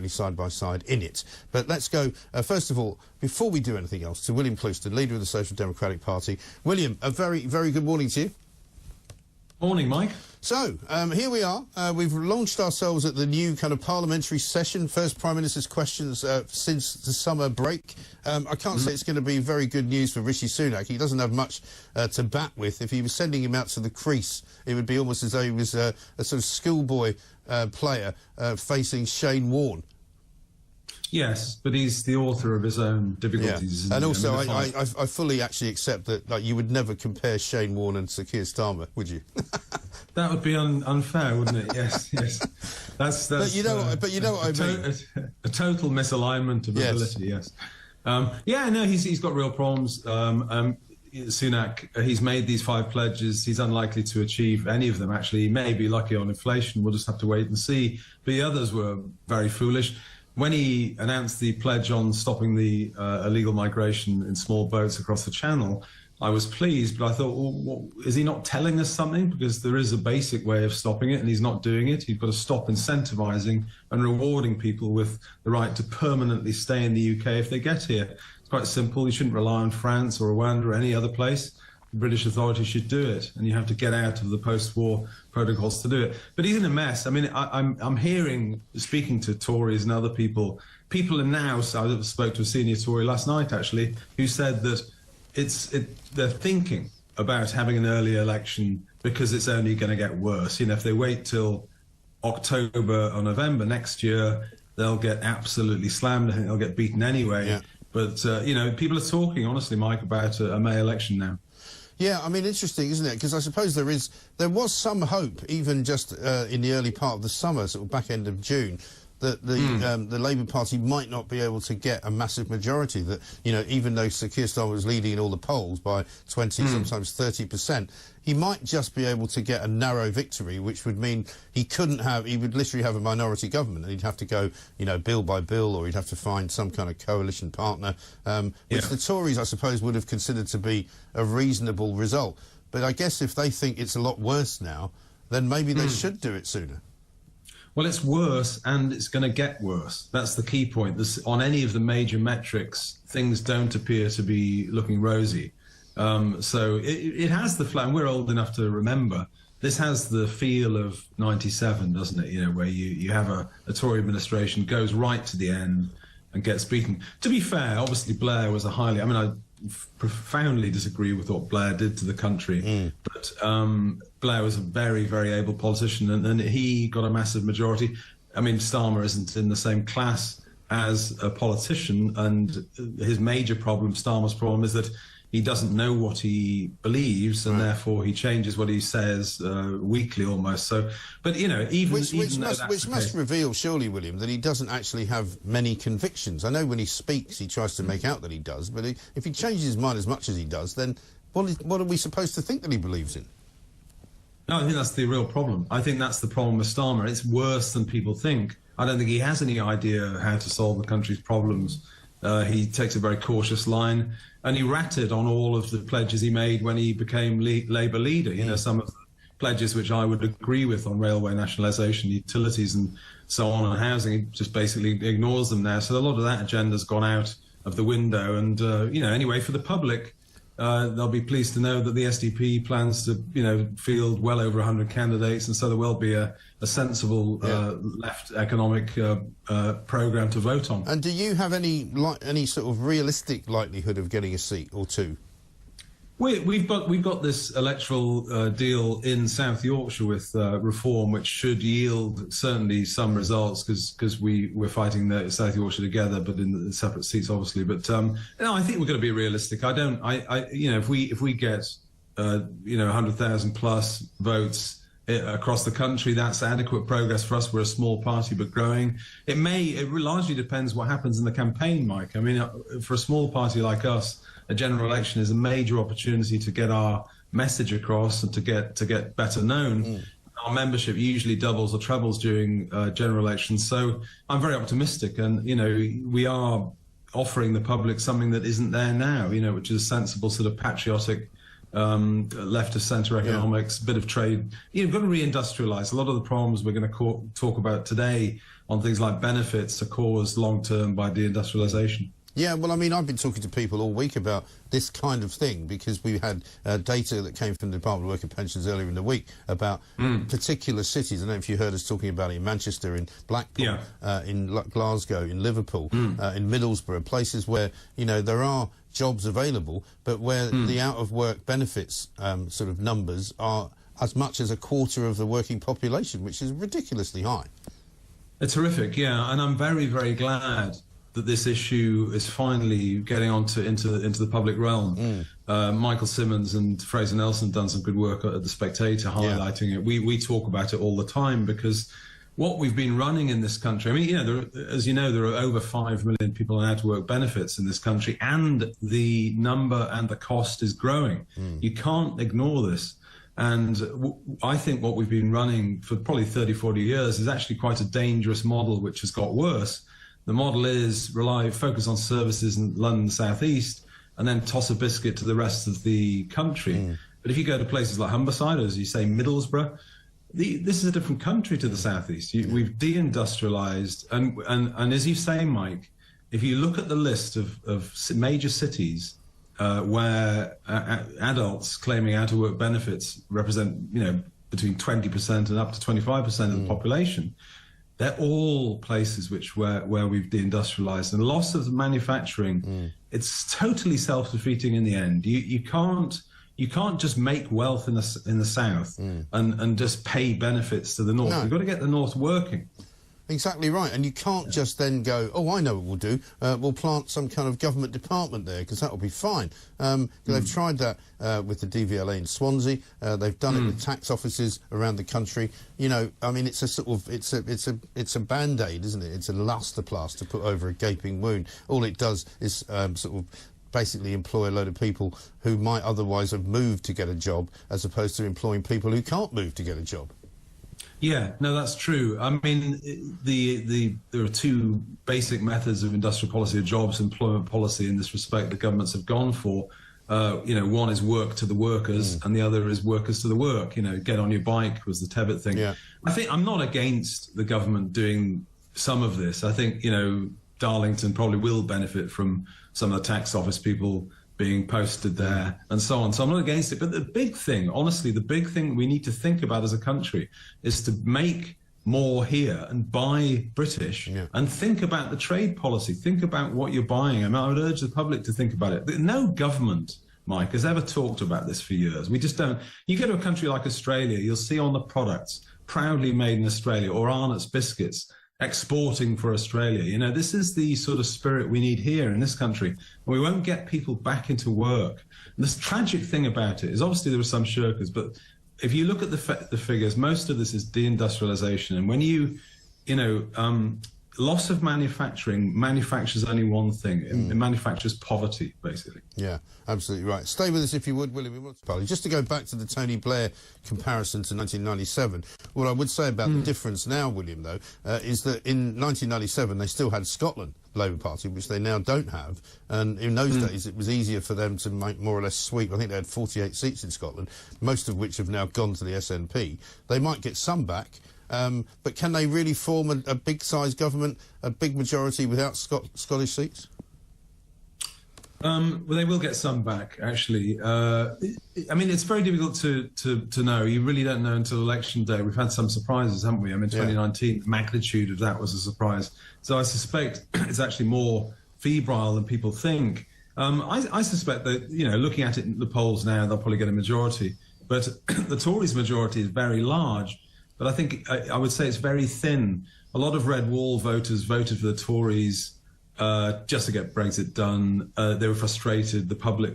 side by side in it. But let's go, first of all, before we do anything else, to William Clouston, leader of the Social Democratic Party. William, a very, very good morning to you. Morning, Mike. So, here we are. We've launched ourselves at the new kind of parliamentary session, first Prime Minister's questions since the summer break. I can't say it's going to be very good news for Rishi Sunak. He doesn't have much to bat with. If he was sending him out to the crease, it would be almost as though he was a sort of schoolboy player facing Shane Warne. Yes, but he's the author of his own difficulties. Yeah. And also, I fully actually accept that you would never compare Shane Warne and Sir Keir Starmer, would you? That would be unfair, wouldn't it? Yes, yes. That's but you know what I mean. A total misalignment of ability. Yes. Yeah. No, he's got real problems. Sunak, he's made these 5 pledges. He's unlikely to achieve any of them. Actually, he may be lucky on inflation. We'll just have to wait and see. But the others were very foolish. When he announced the pledge on stopping the illegal migration in small boats across the Channel, I was pleased, but I thought, well, is he not telling us something? Because there is a basic way of stopping it, and he's not doing it. You've got to stop incentivising and rewarding people with the right to permanently stay in the UK if they get here. It's quite simple. You shouldn't rely on France or Rwanda or any other place. The British authorities should do it, and you have to get out of the post-war protocols to do it. But he's in a mess. I mean, I'm hearing, speaking to Tories and other people are now, so I spoke to a senior Tory last night, actually, who said that they're thinking about having an early election because it's only going to get worse. You know, if they wait till October or November next year, they'll get absolutely slammed. I think they'll get beaten anyway. Yeah. But, you know, people are talking, honestly, Mike, about a May election now. Yeah, I mean, interesting, isn't it? Because I suppose there was some hope, even just in the early part of the summer, sort of back end of June, that the Labour Party might not be able to get a massive majority. That, you know, even though Sir Keir Starmer was leading in all the polls by 20, sometimes 30%, he might just be able to get a narrow victory, which would mean he would literally have a minority government, and he'd have to go, you know, bill by bill, or he'd have to find some kind of coalition partner, which the Tories, I suppose, would have considered to be a reasonable result. But I guess if they think it's a lot worse now, then maybe they should do it sooner. Well, it's worse, and it's going to get worse. That's the key point. On any of the major metrics, things don't appear to be looking rosy. So it has the flag. We're old enough to remember. This has the feel of '97, doesn't it? You know, where you have a Tory administration goes right to the end and gets beaten. To be fair, obviously Blair was I profoundly disagree with what Blair did to the country, but Blair was a very, very able politician, and he got a massive majority. I mean, Starmer isn't in the same class as a politician, and his major problem, Starmer's problem, is that he doesn't know what he believes, and therefore he changes what he says weekly almost. So, but you know, which must reveal, surely, William, that he doesn't actually have many convictions. I know when he speaks, he tries to make out that he does, but if he changes his mind as much as he does, then what are we supposed to think that he believes in? No, I think that's the real problem. I think that's the problem with Starmer. It's worse than people think. I don't think he has any idea how to solve the country's problems. He takes a very cautious line, and he ratted on all of the pledges he made when he became Labour leader. You know, some of the pledges which I would agree with on railway nationalisation, utilities and so on, and housing, he just basically ignores them now. So a lot of that agenda's gone out of the window. And, you know, anyway, for the public, they'll be pleased to know that the SDP plans to, you know, field well over 100 candidates, and so there will be a sensible left economic programme to vote on. And do you have any sort of realistic likelihood of getting a seat or two? We've got this electoral deal in South Yorkshire with Reform, which should yield certainly some results, because we're fighting the South Yorkshire together, but in the separate seats, obviously. But no, I think we're going to be realistic. You know, if we get 100,000 plus votes across the country, that's adequate progress for us. We're a small party but growing. It largely depends what happens in the campaign, Mike. I mean, for a small party like us, a general election is a major opportunity to get our message across and to get better known. Our membership usually doubles or trebles during general elections, so I'm very optimistic. And you know, we are offering the public something that isn't there now. You know, which is a sensible sort of patriotic left of centre economics, a bit of trade. You've got to reindustrialise. A lot of the problems we're going to talk about today on things like benefits are caused long-term by deindustrialisation. Yeah, well, I mean, I've been talking to people all week about this kind of thing because we had data that came from the Department of Work and Pensions earlier in the week about particular cities. I don't know if you heard us talking about it in Manchester, in Blackpool, in Glasgow, in Liverpool, in Middlesbrough, places where, you know, there are jobs available, but where the out-of-work benefits sort of numbers are as much as a quarter of the working population, which is ridiculously high. It's horrific, yeah, and I'm very, very glad that this issue is finally getting into the public realm. Michael Simmons and Fraser Nelson have done some good work at The Spectator highlighting it. We talk about it all the time because what we've been running in this country, I mean, you know, as you know, there are over 5 million people on out-of-work benefits in this country, and the number and the cost is growing. You can't ignore this. And I think what we've been running for probably 30, 40 years is actually quite a dangerous model, which has got worse. The model is focus on services in London South East and then toss a biscuit to the rest of the country. But if you go to places like Humberside, as you say, Middlesbrough, this is a different country to the South East. We've deindustrialized. And as you say, Mike, if you look at the list of major cities where adults claiming out-of-work benefits represent, you know, between 20% and up to 25% of the population, they're all places where we've deindustrialized. And loss of manufacturing, it's totally self-defeating in the end. You can't just make wealth in the south and just pay benefits to the north. You've got to get the north working. Exactly right, and you can't just then go, oh, I know what we'll do, we'll plant some kind of government department there, because that'll be fine. They've tried that with the DVLA in Swansea, they've done it with tax offices around the country. You know, I mean, it's a sort of, it's a Band-Aid, isn't it? It's a luster-plaster put over a gaping wound. All it does is sort of basically employ a load of people who might otherwise have moved to get a job, as opposed to employing people who can't move to get a job. Yeah, no, that's true. I mean, there are two basic methods of industrial policy, of jobs employment policy in this respect that governments have gone for. You know, one is work to the workers and the other is workers to the work. You know, get on your bike was the Tebbit thing. Yeah. I think I'm not against the government doing some of this. I think, you know, Darlington probably will benefit from some of the tax office people being posted there and so on. So I'm not against it. But the big thing, honestly, the big thing we need to think about as a country is to make more here and buy British and think about the trade policy. Think about what you're buying. I mean, I would urge the public to think about it. No government, Mike, has ever talked about this for years. We just don't. You go to a country like Australia, you'll see on the products, proudly made in Australia, or Arnott's biscuits, exporting for Australia. You know, this is the sort of spirit we need here in this country. And we won't get people back into work. And the tragic thing about it is obviously there are some shirkers, but if you look at the figures, most of this is deindustrialization. And when you know, loss of manufacturing manufactures only one thing. It manufactures poverty, basically. Yeah, absolutely right. Stay with us if you would, William. Just to go back to the Tony Blair comparison to 1997, what I would say about the difference now, William, though, is that in 1997 they still had Scotland Labour Party, which they now don't have. And in those days it was easier for them to make more or less sweep. I think they had 48 seats in Scotland, most of which have now gone to the SNP. They might get some back. But can they really form a big-sized government, a big majority without Scottish seats? Well, they will get some back, actually. I mean, it's very difficult to know. You really don't know until election day. We've had some surprises, haven't we? I mean, 2019, the magnitude of that was a surprise. So I suspect it's actually more febrile than people think. I suspect that, you know, looking at it in the polls now, they'll probably get a majority. But the Tories' majority is very large. But I think I would say it's very thin. A lot of Red Wall voters voted for the Tories just to get Brexit done. They were frustrated. The public,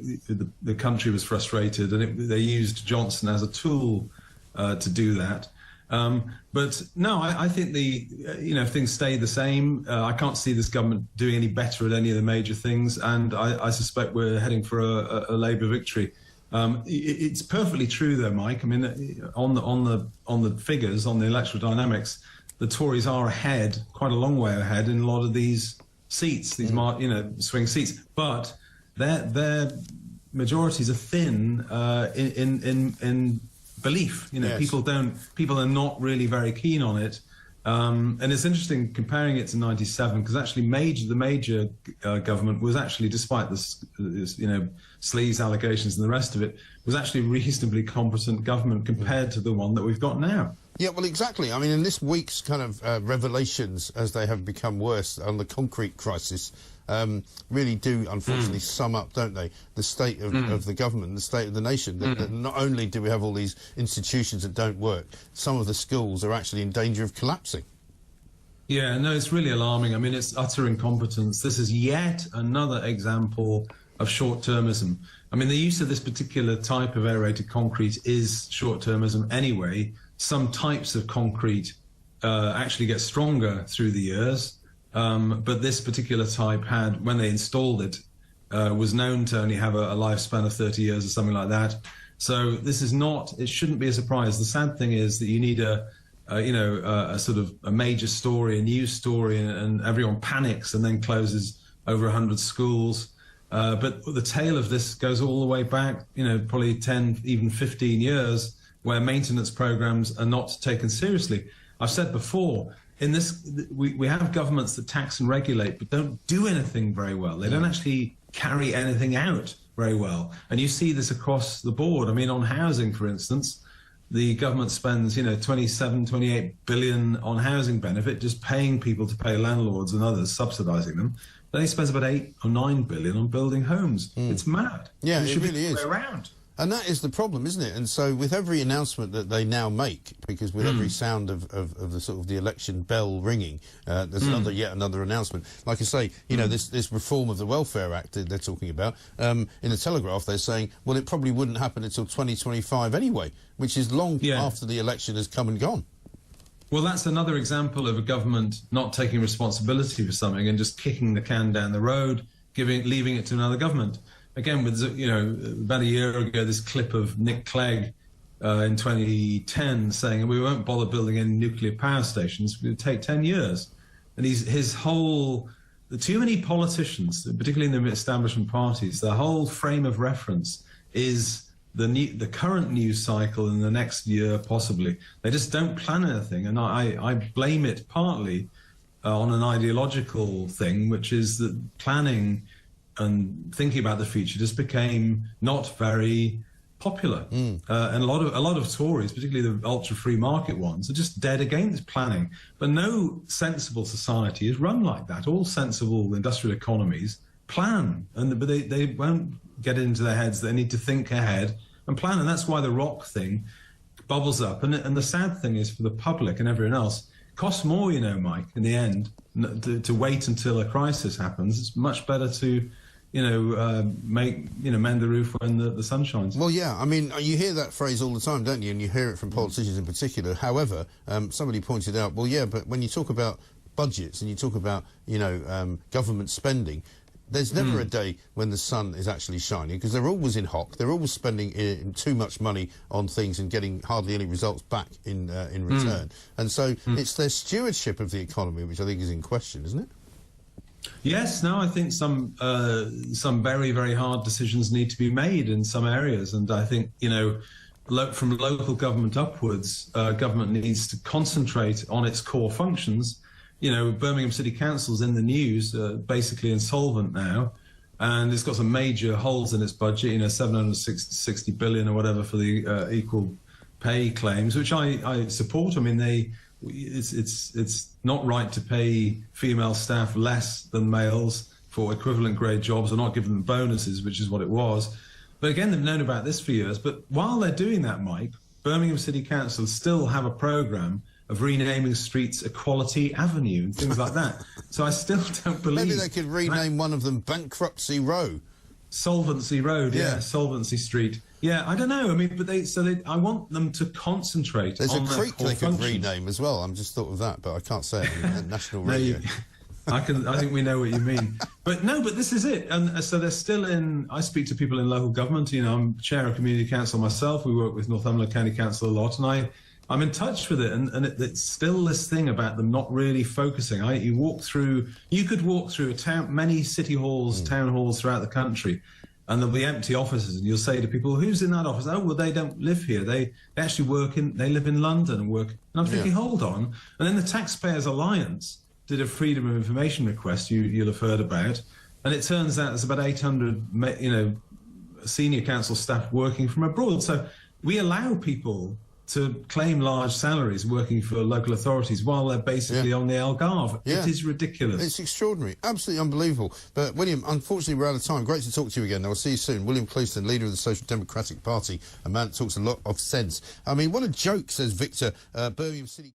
the country was frustrated, and they used Johnson as a tool to do that. But no, I think if things stay the same, I can't see this government doing any better at any of the major things, and I suspect we're heading for a Labour victory. It's perfectly true, though, Mike. I mean, on the figures, on the electoral dynamics, the Tories are ahead, quite a long way ahead, in a lot of these seats, these swing seats. But their majorities are thin in belief. You know, Yes. people are not really very keen on it. And it's interesting comparing it to '97, because actually the major government was actually, despite this, you know, sleaze allegations and the rest of it, was actually reasonably competent government compared to the one that we've got now. Yeah, well, exactly. I mean, in this week's kind of revelations, as they have become worse on the concrete crisis, really do, unfortunately, sum up, don't they, the state of the government, the state of the nation. That not only do we have all these institutions that don't work, some of the schools are actually in danger of collapsing. Yeah, no, it's really alarming. I mean, it's utter incompetence. This is yet another example of short-termism. I mean, the use of this particular type of aerated concrete is short-termism anyway. Some types of concrete actually get stronger through the years. But this particular type had, when they installed it, was known to only have a lifespan of 30 years or something like that. So this is not, it shouldn't be a surprise. The sad thing is that you need a sort of a major story, a news story, and everyone panics and then closes over 100 schools. But the tail of this goes all the way back, you know, probably 10, even 15 years, where maintenance programs are not taken seriously. I've said before, in this, we have governments that tax and regulate, but don't do anything very well. They don't actually carry anything out very well. And you see this across the board. I mean, on housing, for instance, the government spends, you know, 27, 28 billion on housing benefit, just paying people to pay landlords and others, subsidizing them. Then he spends about 8 or 9 billion on building homes. It's mad. Yeah, it it really is. Around. And that is the problem, isn't it? And so with every announcement that they now make, because with every sound of the sort of the election bell ringing, there's yet another announcement. Like I say, you know, this reform of the Welfare Act that they're talking about, in the Telegraph they're saying, well, it probably wouldn't happen until 2025 anyway, which is long after the election has come and gone. Well, that's another example of a government not taking responsibility for something and just kicking the can down the road, leaving it to another government. Again, with, you know, about a year ago, this clip of Nick Clegg in 2010 saying, we won't bother building any nuclear power stations, it would take 10 years. And too many politicians, particularly in the establishment parties, the whole frame of reference is the current news cycle in the next year, possibly. They just don't plan anything. And I blame it partly on an ideological thing, which is that planning and thinking about the future just became not very popular. And a lot of Tories, particularly the ultra-free market ones, are just dead against planning. But no sensible society is run like that. All sensible industrial economies plan, but they won't get it into their heads that they need to think ahead and plan. And that's why the rock thing bubbles up. And the sad thing is, for the public and everyone else, it costs more, you know, Mike, in the end, to wait until a crisis happens. It's much better to mend the roof when the sun shines. Well, yeah, I mean, you hear that phrase all the time, don't you? And you hear it from politicians in particular. However, somebody pointed out, well, yeah, but when you talk about budgets and you talk about, government spending, there's never a day when the sun is actually shining, because they're always in hock. They're always spending too much money on things and getting hardly any results back in return. And so it's their stewardship of the economy which I think is in question, isn't it? Yes, no, I think some very, very hard decisions need to be made in some areas. And I think, from local government upwards, government needs to concentrate on its core functions. Birmingham City Council's in the news, basically insolvent now, and it's got some major holes in its budget, 760 billion or whatever for the equal pay claims, which I support. I mean, it's not right to pay female staff less than males for equivalent grade jobs, or not give them bonuses, which is what it was. But again, they've known about this for years. But while they're doing that, Mike, Birmingham City Council still have a programme of renaming streets Equality Avenue and things like that. So I still don't believe... Maybe they could rename one of them Bankruptcy Row. Solvency Road, yeah. Solvency Street. Yeah, I don't know. I mean, but I want them to concentrate There's on a creek they could functions. Rename as well. I'm just thought of that, but I can't say it on national radio. I think we know what you mean. But this is it. And so they're still in... I speak to people in local government. I'm chair of community council myself. We work with Northumberland County Council a lot, and I'm in touch with it, and it's still this thing about them not really focusing. You could walk through many city halls, town halls throughout the country, and there'll be empty offices, and you'll say to people, "Who's in that office?" "Oh, well, they don't live here. They actually they live in London and work." And I'm thinking, hold on. And then the Taxpayers Alliance did a Freedom of Information request you'll have heard about, and it turns out there's about 800, senior council staff working from abroad. So we allow people to claim large salaries working for local authorities while they're basically on the Algarve. It is ridiculous. It's extraordinary. Absolutely unbelievable. But, William, unfortunately, we're out of time. Great to talk to you again. I'll see you soon. William Clouston, leader of the Social Democratic Party, a man that talks a lot of sense. I mean, what a joke, says Victor, Birmingham City...